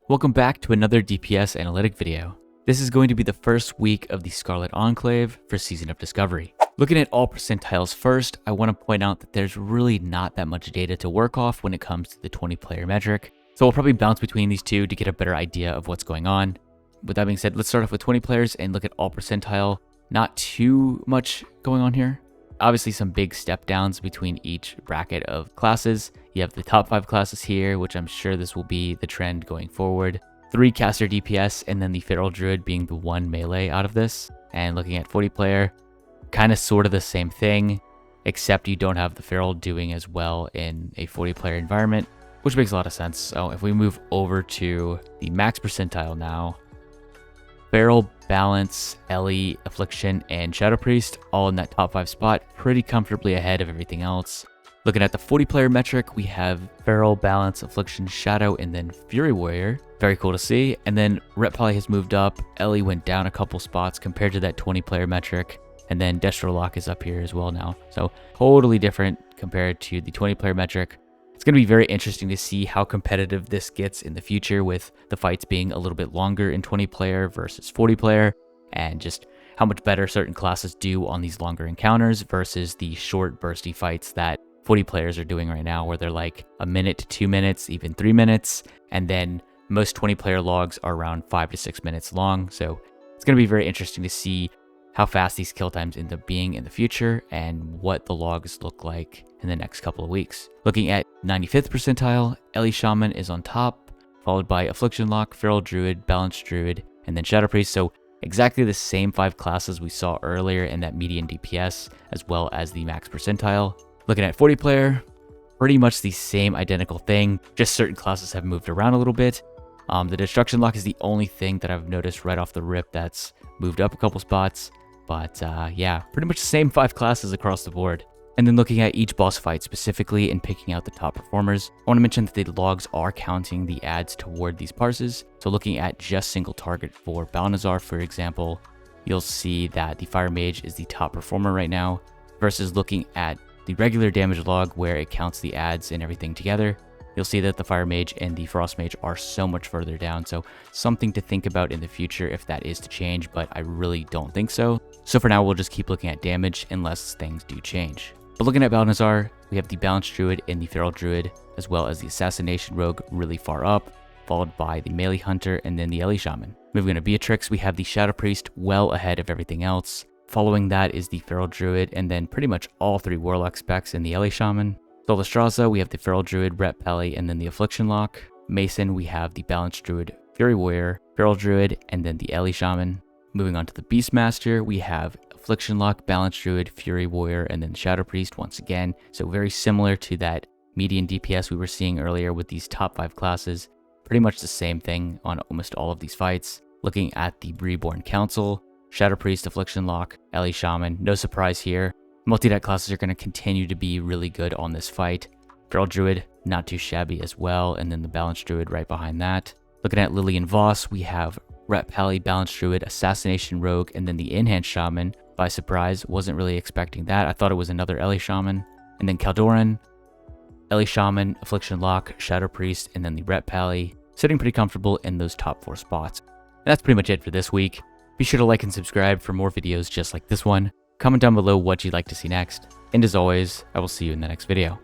Welcome back to another DPS analytic video. This is going to be the first week of the Scarlet Enclave for Season of Discovery. Looking at all percentiles first, I want to point out that there's really not that much data to work off when it comes to the 20 player metric. So we'll probably bounce between these two to get a better idea of what's going on. With that being said, let's start off with 20 players and look at all percentile. Not too much going on here. Obviously some big step downs between each bracket of classes. You have the top 5 classes here, which I'm sure this will be the trend going forward. 3 caster DPS and then the Feral Druid being the 1 melee out of this. And looking at 40 player, kind of sort of the same thing, except you don't have the Feral doing as well in a 40 player environment, which makes a lot of sense. So if we move over to the max percentile now, Feral, Balance, Ellie, Affliction, and Shadow Priest all in that top 5 spot, pretty comfortably ahead of everything else. Looking at the 40 player metric, we have Feral, Balance, Affliction, Shadow, and then Fury Warrior. Very cool to see. And then Rep Poly has moved up. Ellie went down a couple spots compared to that 20 player metric. And then Destro Lock is up here as well now. So totally different compared to the 20 player metric. It's going to be very interesting to see how competitive this gets in the future with the fights being a little bit longer in 20 player versus 40 player, and just how much better certain classes do on these longer encounters versus the short bursty fights that 40 players are doing right now, where they're like a minute to 2 minutes, even 3 minutes, and then most 20 player logs are around 5 to 6 minutes long. So it's going to be very interesting to see how fast these kill times end up being in the future and what the logs look like in the next couple of weeks. Looking at 95th percentile, Ellie Shaman is on top, followed by Affliction Lock, Feral Druid, Balanced Druid, and then Shadow Priest. So exactly the same 5 classes we saw earlier in that median DPS, as well as the max percentile. Looking at 40 player, pretty much the same identical thing, just certain classes have moved around a little bit. The Destruction Lock is the only thing that I've noticed right off the rip that's moved up a couple spots. But yeah, pretty much the same 5 classes across the board. And then looking at each boss fight specifically and picking out the top performers, I want to mention that the logs are counting the adds toward these parses. So looking at just single target for Balnazar, for example, you'll see that the Fire Mage is the top performer right now, versus looking at the regular damage log where it counts the adds and everything together. You'll see that the Fire Mage and the Frost Mage are so much further down, so something to think about in the future if that is to change, but I really don't think so. So for now, we'll just keep looking at damage unless things do change. But looking at Balnazar, we have the Balanced Druid and the Feral Druid, as well as the Assassination Rogue really far up, followed by the Melee Hunter and then the Ellie Shaman. Moving to Beatrix, we have the Shadow Priest well ahead of everything else. Following that is the Feral Druid, and then pretty much all 3 Warlock specs in the Ellie Shaman. Solstraza, we have the Feral Druid, Rep Peli, and then the Affliction Lock. Mason, we have the Balanced Druid, Fury Warrior, Feral Druid, and then the Ellie Shaman. Moving on to the Beastmaster, we have Affliction Lock, Balanced Druid, Fury Warrior, and then Shadow Priest once again. So very similar to that median DPS we were seeing earlier with these top 5 classes. Pretty much the same thing on almost all of these fights. Looking at the Reborn Council, Shadow Priest, Affliction Lock, Ellie Shaman, no surprise here. Multi-deck classes are going to continue to be really good on this fight. Feral Druid, not too shabby as well, and then the Balanced Druid right behind that. Looking at Lillian Voss, we have Rep Peli, Balanced Druid, Assassination Rogue, and then the In-Hand Shaman. By surprise, wasn't really expecting that. I thought it was another Ellie Shaman. And then Caldoran, Ellie Shaman, Affliction Lock, Shadow Priest, and then the Rep Peli, sitting pretty comfortable in those top 4 spots. And that's pretty much it for this week. Be sure to like and subscribe for more videos just like this one. Comment down below what you'd like to see next. And as always, I will see you in the next video.